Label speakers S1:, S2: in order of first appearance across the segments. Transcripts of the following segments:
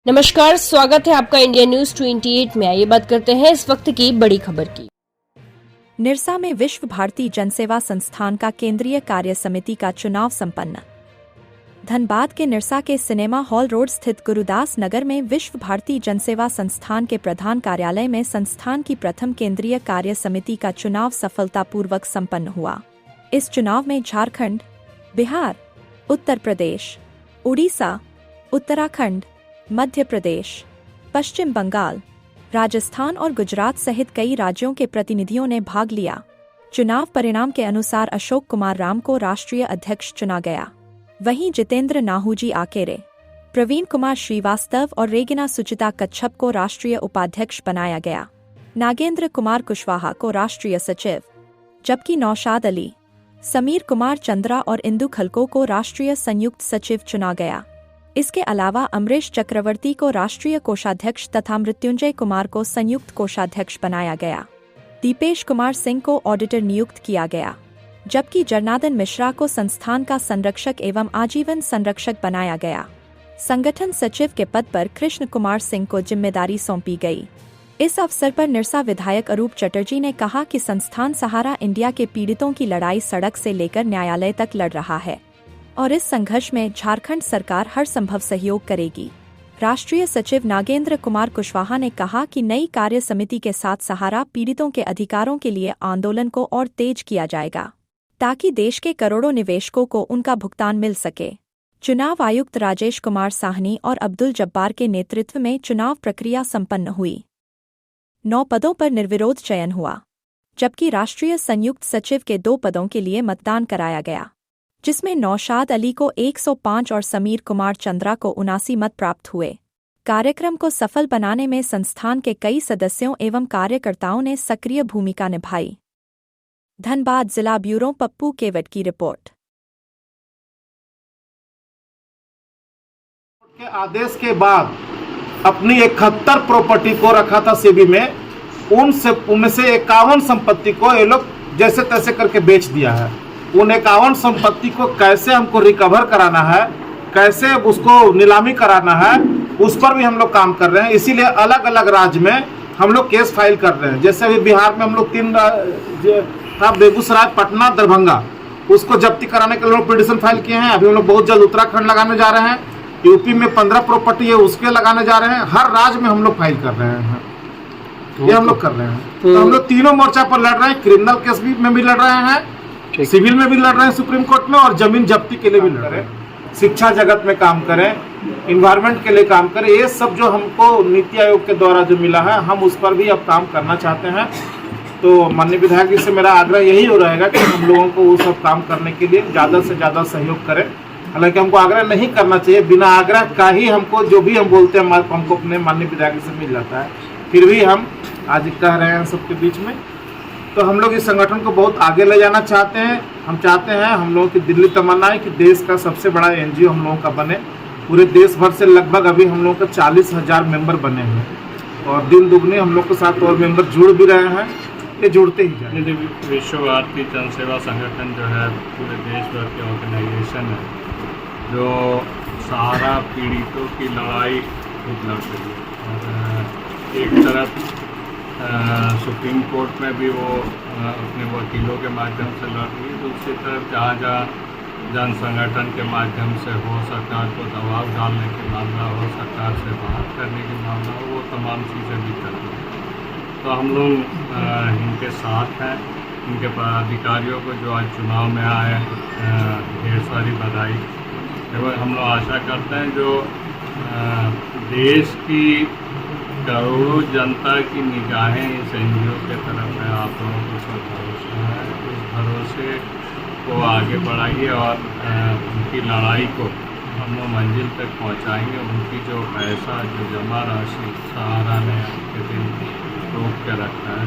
S1: नमस्कार, स्वागत है आपका इंडिया न्यूज 28 में। आइए बात करते हैं इस वक्त की बड़ी खबर की।
S2: निरसा में विश्व भारती जनसेवा संस्थान का केंद्रीय कार्य समिति का चुनाव संपन्न। धनबाद के निरसा के सिनेमा हॉल रोड स्थित गुरुदास नगर में विश्व भारती जनसेवा संस्थान के प्रधान कार्यालय में संस्थान की प्रथम केंद्रीय कार्य समिति का चुनाव सफलतापूर्वक संपन्न हुआ। इस चुनाव में झारखंड, बिहार, उत्तर प्रदेश, उड़ीसा, उत्तराखंड, मध्य प्रदेश, पश्चिम बंगाल, राजस्थान और गुजरात सहित कई राज्यों के प्रतिनिधियों ने भाग लिया। चुनाव परिणाम के अनुसार अशोक कुमार राम को राष्ट्रीय अध्यक्ष चुना गया। वहीं जितेंद्र नाहूजी आकेरे, प्रवीण कुमार श्रीवास्तव और रेगिना सुचिता कच्छप को राष्ट्रीय उपाध्यक्ष बनाया गया। नागेंद्र कुमार कुशवाहा को राष्ट्रीय सचिव, जबकि नौशाद अली, समीर कुमार चंद्रा और इंदु खलको को राष्ट्रीय संयुक्त सचिव चुना गया। इसके अलावा अमरीश चक्रवर्ती को राष्ट्रीय कोषाध्यक्ष तथा मृत्युंजय कुमार को संयुक्त कोषाध्यक्ष बनाया गया। दीपेश कुमार सिंह को ऑडिटर नियुक्त किया गया, जबकि जरनादन मिश्रा को संस्थान का संरक्षक एवं आजीवन संरक्षक बनाया गया। संगठन सचिव के पद पर कृष्ण कुमार सिंह को जिम्मेदारी सौंपी गई। इस अवसर पर निरसा विधायक अरूप चटर्जी ने कहा कि संस्थान सहारा इंडिया के पीड़ितों की लड़ाई सड़क से लेकर न्यायालय तक लड़ रहा है और इस संघर्ष में झारखंड सरकार हर संभव सहयोग करेगी। राष्ट्रीय सचिव नागेंद्र कुमार कुशवाहा ने कहा कि नई कार्य समिति के साथ सहारा पीड़ितों के अधिकारों के लिए आंदोलन को और तेज किया जाएगा, ताकि देश के करोड़ों निवेशकों को उनका भुगतान मिल सके। चुनाव आयुक्त राजेश कुमार साहनी और अब्दुल जब्बार के नेतृत्व में चुनाव प्रक्रिया संपन्न हुई। 9 पदों पर निर्विरोध चयन हुआ, जबकि राष्ट्रीय संयुक्त सचिव के 2 पदों के लिए मतदान कराया गया, जिसमें नौशाद अली को 105 और समीर कुमार चंद्रा को 79 मत प्राप्त हुए। कार्यक्रम को सफल बनाने में संस्थान के कई सदस्यों एवं कार्यकर्ताओं ने सक्रिय भूमिका निभाई। धनबाद जिला ब्यूरो पप्पू केवट की रिपोर्ट।
S3: के आदेश के बाद अपनी 71 प्रॉपर्टी को रखा था सेबी में, उनमें से 51 संपत्ति को ये लोग जैसे तैसे करके बेच दिया है। उन 51 संपत्ति को कैसे हमको रिकवर कराना है, कैसे उसको नीलामी कराना है, उस पर भी हम लोग काम कर रहे हैं। इसीलिए अलग अलग राज्य में हम लोग केस फाइल कर रहे हैं। जैसे अभी बिहार में हम लोग 3 था, बेगूसराय, पटना, दरभंगा, उसको जब्ती कराने के लिए लोग पिटीशन फाइल किए हैं। अभी हम लोग बहुत जल्द उत्तराखंड लगाने जा रहे हैं। यूपी में 15 प्रॉपर्टी है, उसके लगाने जा रहे हैं। हर राज्य में हम लोग फाइल कर रहे हैं, ये हम लोग कर रहे हैं। तो हम लोग तीनों मोर्चा पर लड़ रहे हैं। क्रिमिनल केस में भी लड़ रहे हैं, सिविल में भी लड़ रहे हैं सुप्रीम कोर्ट में, और जमीन जब्ती के लिए भी लड़ रहे हैं। शिक्षा जगत में काम करें, इन्वायरमेंट के लिए काम करें। ये सब जो हमको नीति आयोग के द्वारा जो मिला है, हम उस पर भी अब काम करना चाहते हैं। तो माननीय विधायक जी से मेरा आग्रह यही हो रहेगा कि हम लोगों को वो सब काम करने के लिए ज़्यादा से ज़्यादा सहयोग करें। हालांकि हमको आग्रह नहीं करना चाहिए, बिना आग्रह का ही हमको जो भी हम बोलते हैं हमको अपने माननीय विधायक जी से मिल जाता है। फिर भी हम आज कह रहे हैं सबके बीच में। तो हम लोग इस संगठन को बहुत आगे ले जाना चाहते हैं। हम चाहते हैं, हम लोगों की दिल्ली तमन्ना है कि देश का सबसे बड़ा NGO हम लोगों का बने। पूरे देश भर से लगभग अभी हम लोगों का 40,000 मेंबर बने हैं, और दिन दुगने हम लोग के साथ और मेंबर जुड़ भी रहे हैं। ये जुड़ते ही जाए।
S4: विश्व भारती जनसेवा संगठन जो है पूरे देश भर के ऑर्गेनाइजेशन है, जो सहारा पीड़ितों की लड़ाई खूब लड़ रही है। और एक तरफ सुप्रीम कोर्ट में भी वो अपने वकीलों के माध्यम से लड़ रही है, दूसरी तरफ जहाँ जहाँ जन संगठन के माध्यम से हो, सरकार को दबाव डालने के मामला हो, सरकार से बात करने के मामला हो, वो तमाम चीज़ें भी कर रही हैं। तो हम लोग इनके साथ हैं। इनके पदाधिकारियों को जो आज चुनाव में आए, ढेर सारी बधाई। एवं हम लोग आशा करते हैं जो देश की करोड़ों जनता की निगाहें इस NGO के तरफ है, आप लोगों को सब भरोसा है, उस भरोसे को आगे बढ़ाइए और उनकी लड़ाई को हम लोग मंजिल तक पहुंचाएंगे। उनकी जो पैसा, जो जमा राशि सहारा ने के दिन रोक के रखा है,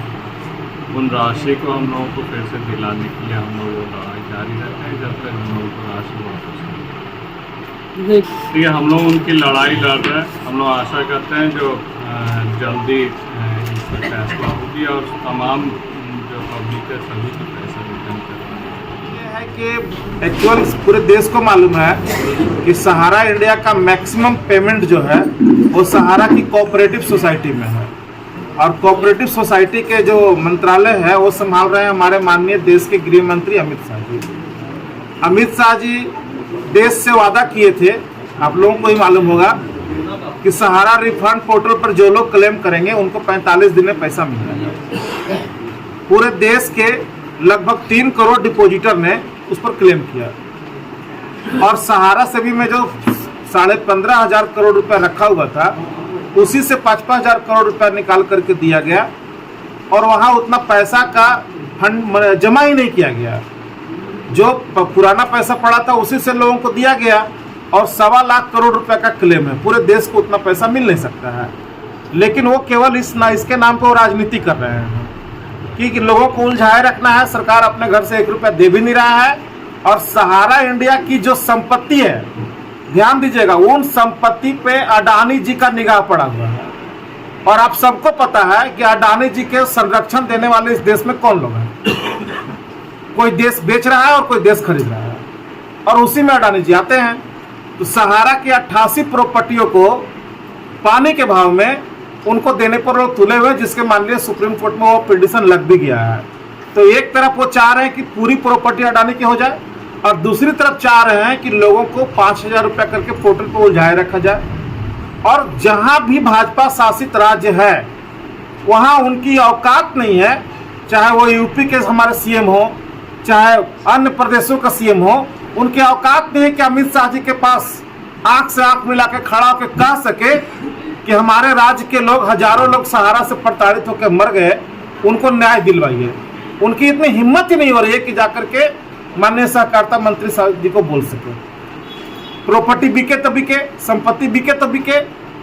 S4: उन राशि को हम लोगों को फिर से दिलाने के लिए हम लोग वो लड़ाई जारी रखते हैं जब तक हम लोगों को राशि वापस नहीं। ठीक है, हम लोग उनकी लड़ाई लड़ रहे हैं। हम लोग आशा करते हैं जो जल्दी इस पर फैसला होगी और तमाम जो पब्लिक है सभी को पैसा रिटर्न करना
S3: है कि एक्चुअली पूरे देश को मालूम है कि सहारा इंडिया का मैक्सिमम पेमेंट जो है वो सहारा की कोऑपरेटिव सोसाइटी में है, और कोऑपरेटिव सोसाइटी के जो मंत्रालय है वो संभाल रहे हैं हमारे माननीय देश के गृह मंत्री अमित शाह जी। अमित शाह जी देश से वादा किए थे, आप लोगों को ही मालूम होगा, कि सहारा रिफंड पोर्टल पर जो लोग क्लेम करेंगे उनको 45 दिन में पैसा मिल जाएगा। पूरे देश के लगभग 3 करोड़ डिपॉजिटर ने उस पर क्लेम किया, और सहारा से भी में जो 15,500 करोड़ रुपया रखा हुआ था उसी से 5,000 करोड़ रुपया निकाल करके दिया गया, और वहाँ उतना पैसा का फंड जमा ही नहीं किया गया। जो पुराना पैसा पड़ा था उसी से लोगों को दिया गया, और 1.25 लाख करोड़ रुपए का क्लेम है। पूरे देश को उतना पैसा मिल नहीं सकता है, लेकिन वो केवल इसके नाम पर राजनीति कर रहे हैं कि लोगों को उलझाए रखना है। सरकार अपने घर से 1 रुपया दे भी नहीं रहा है, और सहारा इंडिया की जो संपत्ति है, ध्यान दीजिएगा, उन संपत्ति पे अडानी जी का निगाह पड़ा हुआ है। और आप सबको पता है कि अडानी जी के संरक्षण देने वाले इस देश में कौन लोग हैं। कोई देश बेच रहा है और कोई देश खरीद रहा है, और उसी में अडानी जी आते हैं। तो सहारा की 88 प्रॉपर्टियों को पानी के भाव में उनको देने पर लोग तुले हुए, जिसके माननीय सुप्रीम कोर्ट में वो पिटीशन लग भी गया है। तो एक तरफ वो चाह रहे हैं कि पूरी प्रॉपर्टी अडानी की हो जाए, और दूसरी तरफ चाह रहे हैं कि लोगों को 5,000 रुपया करके पोर्टल पर उलझाए रखा जाए। और जहां भी भाजपा शासित राज्य है वहां उनकी औकात नहीं है, चाहे वो यूपी के हमारे सीएम हो, चाहे अन्य प्रदेशों का सीएम हो, उनकी औकात नहीं है कि अमित शाह जी के पास आंख से आंख मिला के खड़ा होकर कह सके कि हमारे राज्य के लोग, हजारों लोग सहारा से प्रताड़ित होकर मर गए, उनको न्याय दिलवाइए। उनकी इतनी हिम्मत ही नहीं हो रही है कि जाकर के माननीय सहकारिता मंत्री साहब जी को बोल सके। प्रॉपर्टी बिके तो बिके, संपत्ति बिके तो बिके,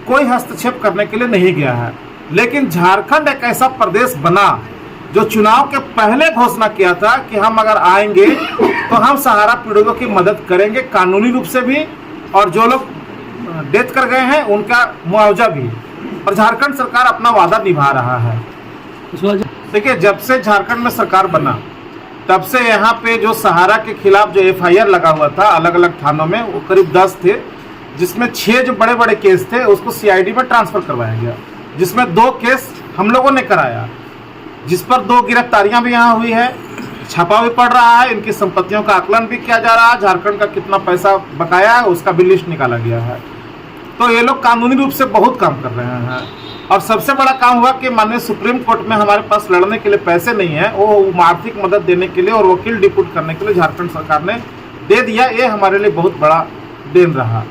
S3: कोई हस्तक्षेप करने के लिए नहीं गया है। लेकिन झारखंड एक ऐसा प्रदेश बना जो चुनाव के पहले घोषणा किया था कि हम अगर आएंगे तो हम सहारा पीड़ितों की मदद करेंगे, कानूनी रूप से भी, और जो लोग डेथ कर गए हैं उनका मुआवजा भी। और झारखंड सरकार अपना वादा निभा रहा है। देखिए, जब से झारखंड में सरकार बना तब से यहाँ पे जो सहारा के खिलाफ जो FIR लगा हुआ था अलग अलग थानों में, वो करीब 10 थे, जिसमें 6 जो बड़े बड़े केस थे उसको CID में ट्रांसफर करवाया गया, जिसमें 2 केस हम लोगों ने कराया, जिस पर 2 गिरफ्तारियां भी यहाँ हुई है, छापा भी पड़ रहा है, इनकी संपत्तियों का आकलन भी किया जा रहा है, झारखंड का कितना पैसा बकाया है उसका भी लिस्ट निकाला गया है। तो ये लोग कानूनी रूप से बहुत काम कर रहे हैं। और सबसे बड़ा काम हुआ कि माननीय सुप्रीम कोर्ट में हमारे पास लड़ने के लिए पैसे नहीं है, वो आर्थिक मदद देने के लिए और वकील डिप्यूट करने के लिए झारखंड सरकार ने दे दिया। ये हमारे लिए बहुत बड़ा देन रहा।